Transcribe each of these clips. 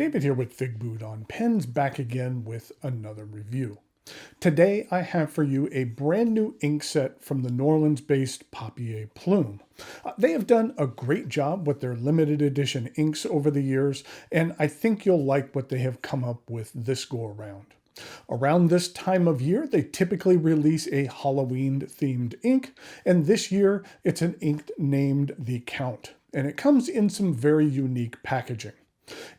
David here with Figboot on Pens, back again with another review. Today I have for you a brand new ink set from the New Orleans-based Papier Plume. They have done a great job with their limited edition inks over the years, and I think you'll like what they have come up with this go around. Around this time of year, they typically release a Halloween-themed ink, and this year it's an ink named The Count, and it comes in some very unique packaging.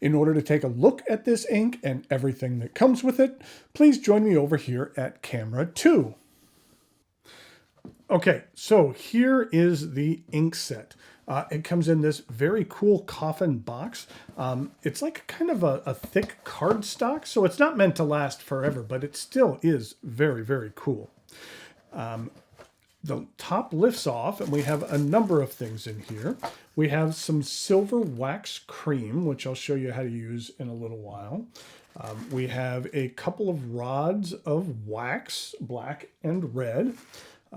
In order to take a look at this ink and everything that comes with it, please join me over here at camera 2. Okay, so here is the ink set. It comes in this very cool coffin box. It's like kind of a thick cardstock, so it's not meant to last forever, but it still is very, very cool. The top lifts off, and we have a number of things in here. We have some silver wax cream, which I'll show you how to use in a little while. We have a couple of rods of wax, black and red.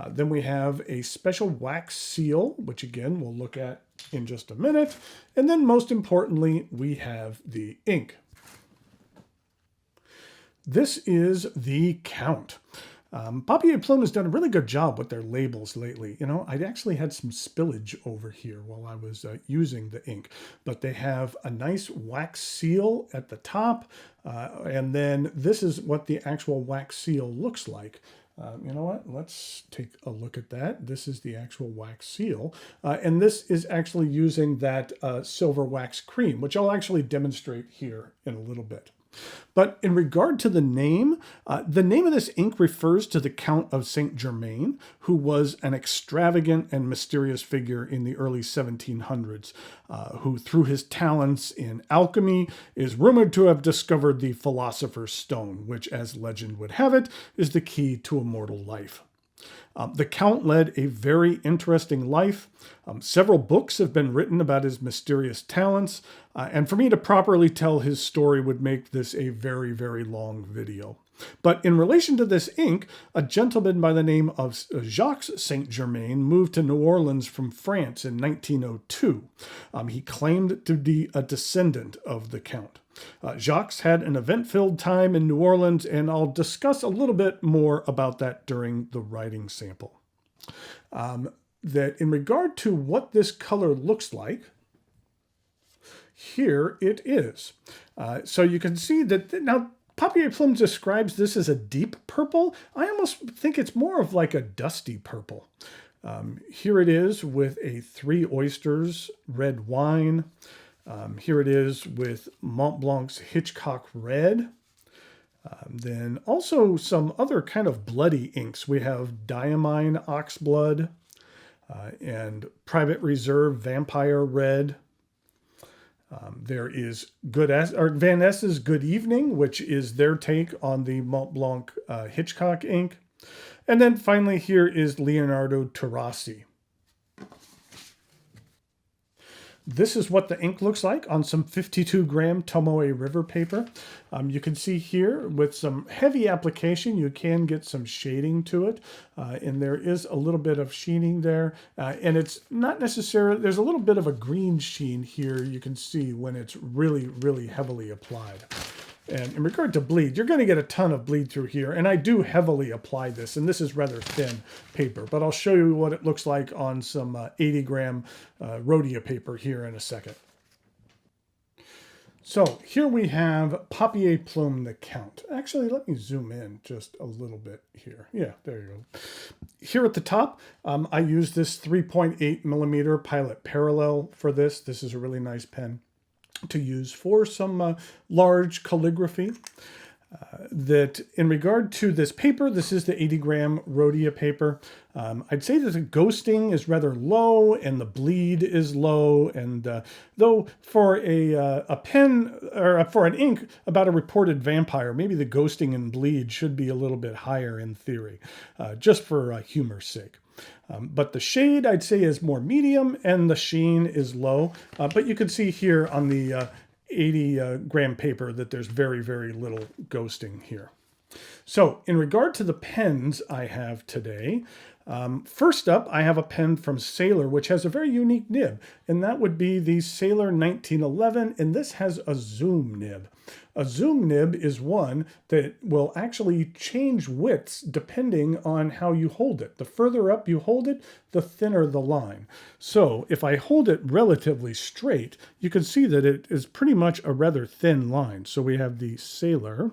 Then we have a special wax seal, which again we'll look at in just a minute. And then most importantly, we have the ink. This is The Count. Papier Plume has done a really good job with their labels lately. You know, I actually had some spillage over here while I was using the ink, but they have a nice wax seal at the top, and then this is what the actual wax seal looks like. You know what? Let's take a look at that. This is the actual wax seal, and this is actually using that silver wax cream, which I'll actually demonstrate here in a little bit. But in regard to the name of this ink refers to the Count of Saint Germain, who was an extravagant and mysterious figure in the early 1700s, who through his talents in alchemy is rumored to have discovered the Philosopher's Stone, which, as legend would have it, is the key to immortal life. The Count led a very interesting life. Several books have been written about his mysterious talents, and for me to properly tell his story would make this a very, very long video. But in relation to this ink, a gentleman by the name of Jacques Saint Germain moved to New Orleans from France in 1902. He claimed to be a descendant of the Count. Jacques had an event-filled time in New Orleans, and I'll discuss a little bit more about that during the writing sample. That in regard to what this color looks like, here it is. So you can see that now Papier Plume describes this as a deep purple. I almost think it's more of like a dusty purple. Here it is with a 3 Oysters red wine. Here it is with Mont Blanc's Hitchcock Red. Then also some other kind of bloody inks. We have Diamine Oxblood and Private Reserve Vampire Red. There is Van Ness's Good Evening, which is their take on the Mont Blanc Hitchcock ink. And then finally here is Leonardo Terrassi. This is what the ink looks like on some 52-gram Tomoe River paper. You can see here with some heavy application, you can get some shading to it. And there is a little bit of sheening there. And it's not necessarily, there's a little bit of a green sheen here you can see when it's really, really heavily applied. And in regard to bleed, you're going to get a ton of bleed through here. And I do heavily apply this, and this is rather thin paper. But I'll show you what it looks like on some 80-gram Rhodia paper here in a second. So here we have Papier Plume The Count. Actually, let me zoom in just a little bit here. Yeah, there you go. Here at the top, I use this 3.8 millimeter Pilot Parallel for this. This is a really nice pen to use for some large calligraphy. That in regard to this paper, this is the 80-gram Rhodia paper. I'd say that the ghosting is rather low and the bleed is low. And though for a pen or for an ink about a reported vampire, maybe the ghosting and bleed should be a little bit higher in theory, just for humor's sake. But the shade, I'd say, is more medium and the sheen is low. But you can see here on the 80-gram paper that there's very, very little ghosting here. So in regard to the pens I have today, First up, I have a pen from Sailor, which has a very unique nib, and that would be the Sailor 1911, and this has a zoom nib. A zoom nib is one that will actually change widths depending on how you hold it. The further up you hold it, the thinner the line. So if I hold it relatively straight, you can see that it is pretty much a rather thin line. So we have the Sailor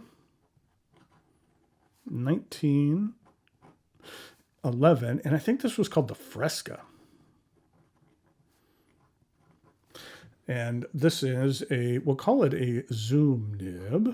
1911, and I think this was called the Fresca. And this is we'll call it a zoom nib.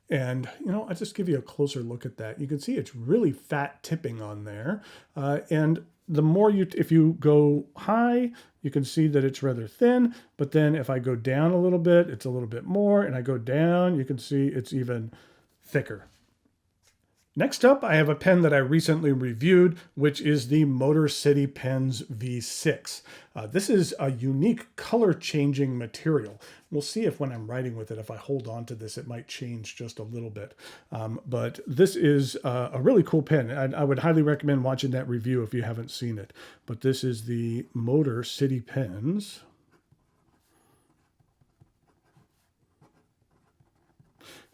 And, I'll just give you a closer look at that. You can see it's really fat tipping on there. And the more if you go high, you can see that it's rather thin. But then if I go down a little bit, it's a little bit more. And I go down, you can see it's even thicker. Next up, I have a pen that I recently reviewed, which is the Motor City Pens V6. This is a unique color-changing material. We'll see if when I'm writing with it, if I hold on to this, it might change just a little bit. But this is a really cool pen. I would highly recommend watching that review if you haven't seen it. But this is the Motor City Pens.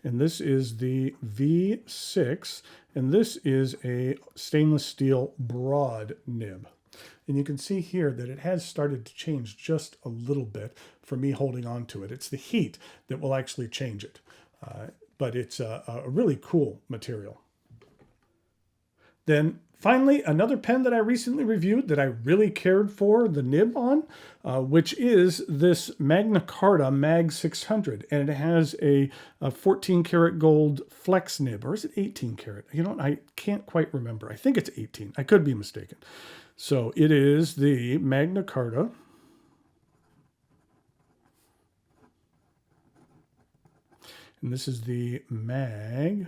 And this is the V6, and this is a stainless steel broad nib. And you can see here that it has started to change just a little bit for me holding on to it. It's the heat that will actually change it, but it's a really cool material. Then finally, another pen that I recently reviewed that I really cared for the nib on, which is this Magna Carta Mag 600. And it has a 14 karat gold flex nib, or is it 18 karat? I can't quite remember. I think it's 18. I could be mistaken. So it is the Magna Carta. And this is the Mag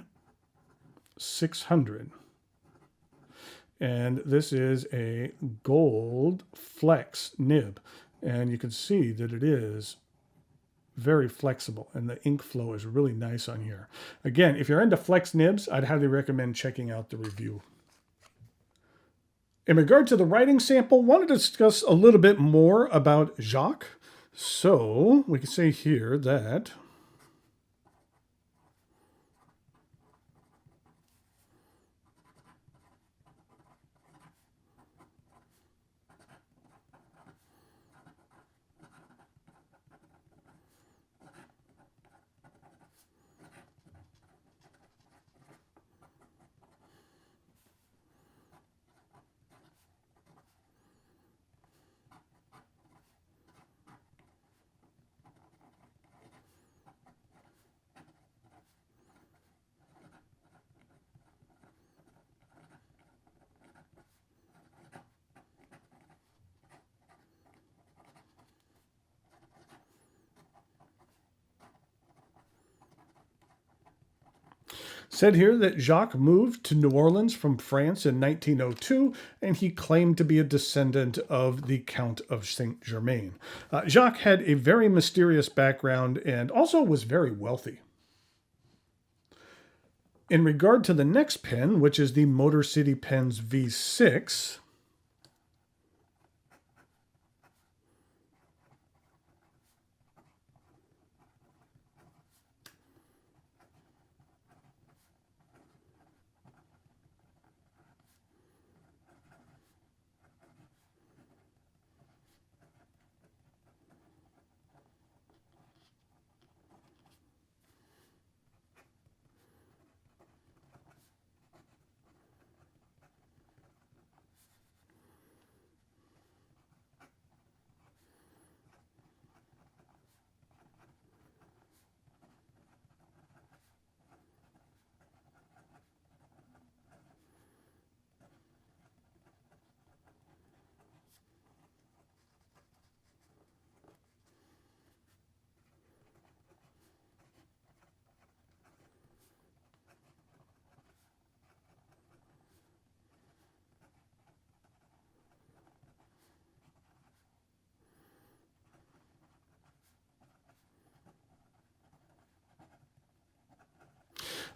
600. And this is a gold flex nib. And you can see that it is very flexible and the ink flow is really nice on here. Again, if you're into flex nibs, I'd highly recommend checking out the review. In regard to the writing sample, I want to discuss a little bit more about Jacques. So we can say here that said here that Jacques moved to New Orleans from France in 1902, and he claimed to be a descendant of the Count of Saint-Germain. Jacques had a very mysterious background and also was very wealthy. In regard to the next pen, which is the Motor City Pens V6,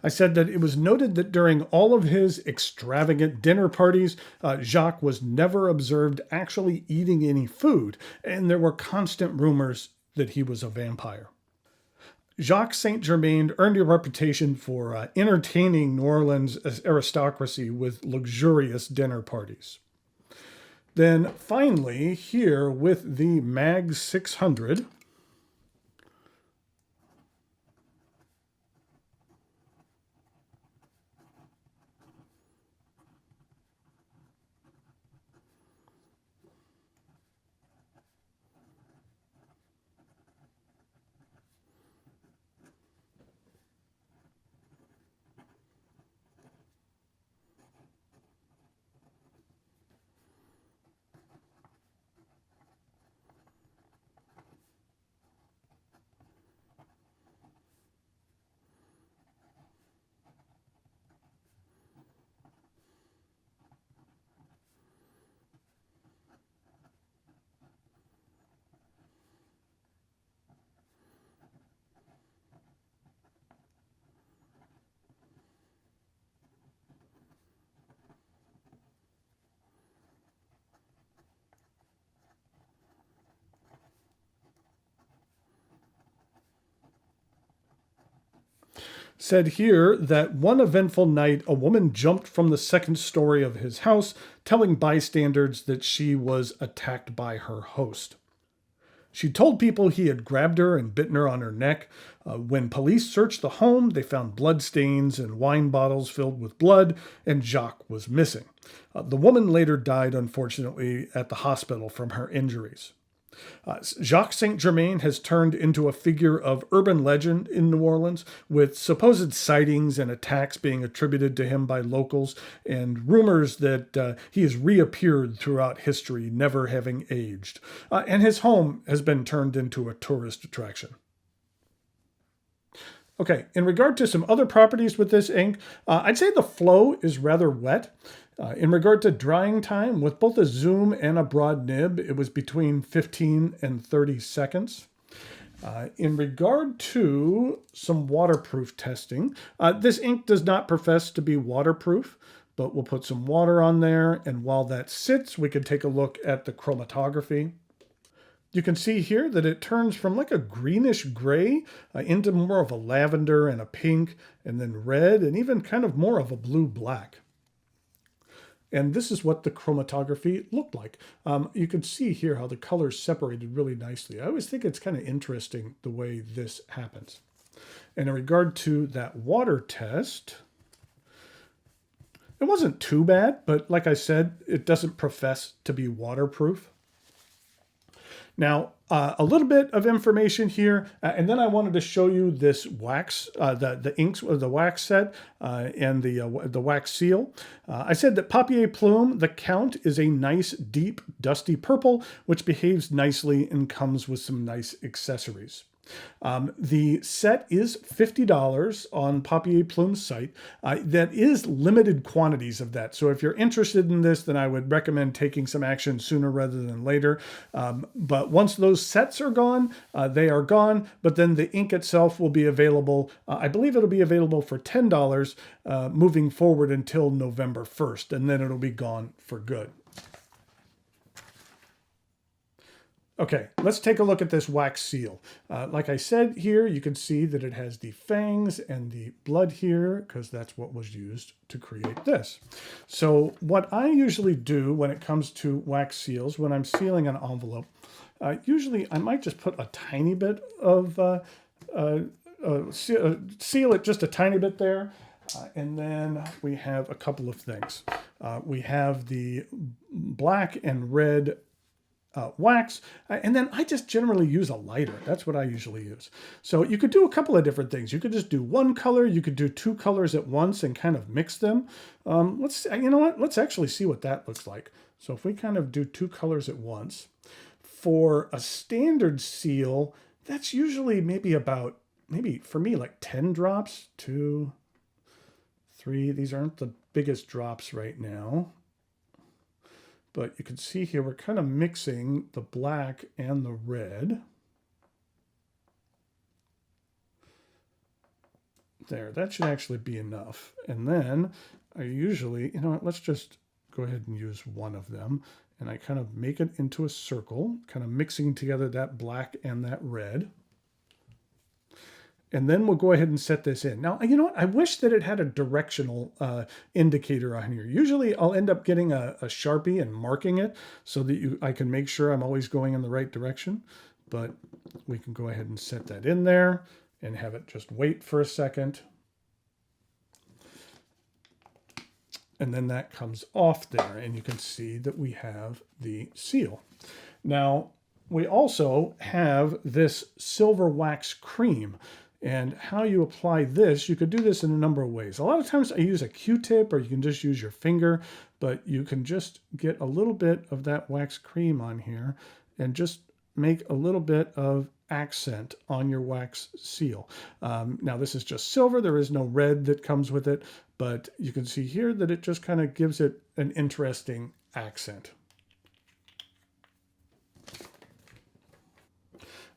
I said that it was noted that during all of his extravagant dinner parties, Jacques was never observed actually eating any food, and there were constant rumors that he was a vampire. Jacques Saint Germain earned a reputation for entertaining New Orleans aristocracy with luxurious dinner parties. Then finally, here with the Mag 600, said here that one eventful night, a woman jumped from the second story of his house, telling bystanders that she was attacked by her host. She told people he had grabbed her and bitten her on her neck. When police searched the home, they found blood stains and wine bottles filled with blood, and Jacques was missing. The woman later died, unfortunately, at the hospital from her injuries. Jacques Saint Germain has turned into a figure of urban legend in New Orleans, with supposed sightings and attacks being attributed to him by locals, and rumors that he has reappeared throughout history, never having aged. And his home has been turned into a tourist attraction. Okay, in regard to some other properties with this ink, I'd say the flow is rather wet. In regard to drying time, with both a zoom and a broad nib, it was between 15 and 30 seconds. In regard to some waterproof testing, this ink does not profess to be waterproof, but we'll put some water on there, and while that sits, we can take a look at the chromatography. You can see here that it turns from like a greenish gray into more of a lavender and a pink, and then red, and even kind of more of a blue-black. And this is what the chromatography looked like. You can see here how the colors separated really nicely. I always think it's kind of interesting the way this happens. And in regard to that water test, it wasn't too bad, but like I said, it doesn't profess to be waterproof. Now, a little bit of information here, and then I wanted to show you this wax, the inks, the wax set, and the wax seal. I said that Papier Plume The Count is a nice, deep, dusty purple, which behaves nicely and comes with some nice accessories. The set is $50 on Papier Plume's site. That is limited quantities of that. So if you're interested in this, then I would recommend taking some action sooner rather than later. But once those sets are gone, they are gone. But then the ink itself will be available. I believe it'll be available for $10 moving forward until November 1st, and then it'll be gone for good. Okay, let's take a look at this wax seal. Like I said here, you can see that it has the fangs and the blood here, because that's what was used to create this. So what I usually do when it comes to wax seals, when I'm sealing an envelope, usually I might just put a tiny bit of, seal it just a tiny bit there. And then we have a couple of things. We have the black and red wax, and then I just generally use a lighter. That's what I usually use. So you could do a couple of different things. You could just do one color. You could do two colors at once and kind of mix them. You know what? Let's actually see what that looks like. So if we kind of do two colors at once, for a standard seal, that's usually maybe for me, like 10 drops, 2, 3. These aren't the biggest drops right now. But you can see here, we're kind of mixing the black and the red. There, that should actually be enough. And then I usually, you know what, let's just go ahead and use one of them. And I kind of make it into a circle, kind of mixing together that black and that red. And then we'll go ahead and set this in. Now, you know what? I wish that it had a directional indicator on here. Usually I'll end up getting a Sharpie and marking it so that I can make sure I'm always going in the right direction. But we can go ahead and set that in there and have it just wait for a second. And then that comes off there, and you can see that we have the seal. Now, we also have this silver wax cream. And how you apply this, you could do this in a number of ways. A lot of times I use a Q-tip, or you can just use your finger, but you can just get a little bit of that wax cream on here and just make a little bit of accent on your wax seal. Now this is just silver. There is no red that comes with it, but you can see here that it just kind of gives it an interesting accent.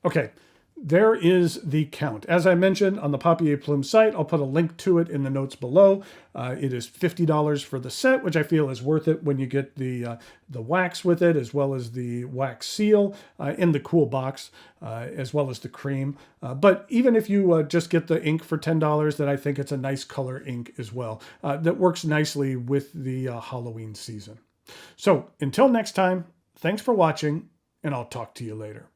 Okay. There is the count. As I mentioned on the Papier Plume site, I'll put a link to it in the notes below. It is $50 for the set, which I feel is worth it when you get the wax with it, as well as the wax seal in the cool box, as well as the cream. But even if you just get the ink for $10, then I think it's a nice color ink as well. That works nicely with the Halloween season. So until next time, thanks for watching, and I'll talk to you later.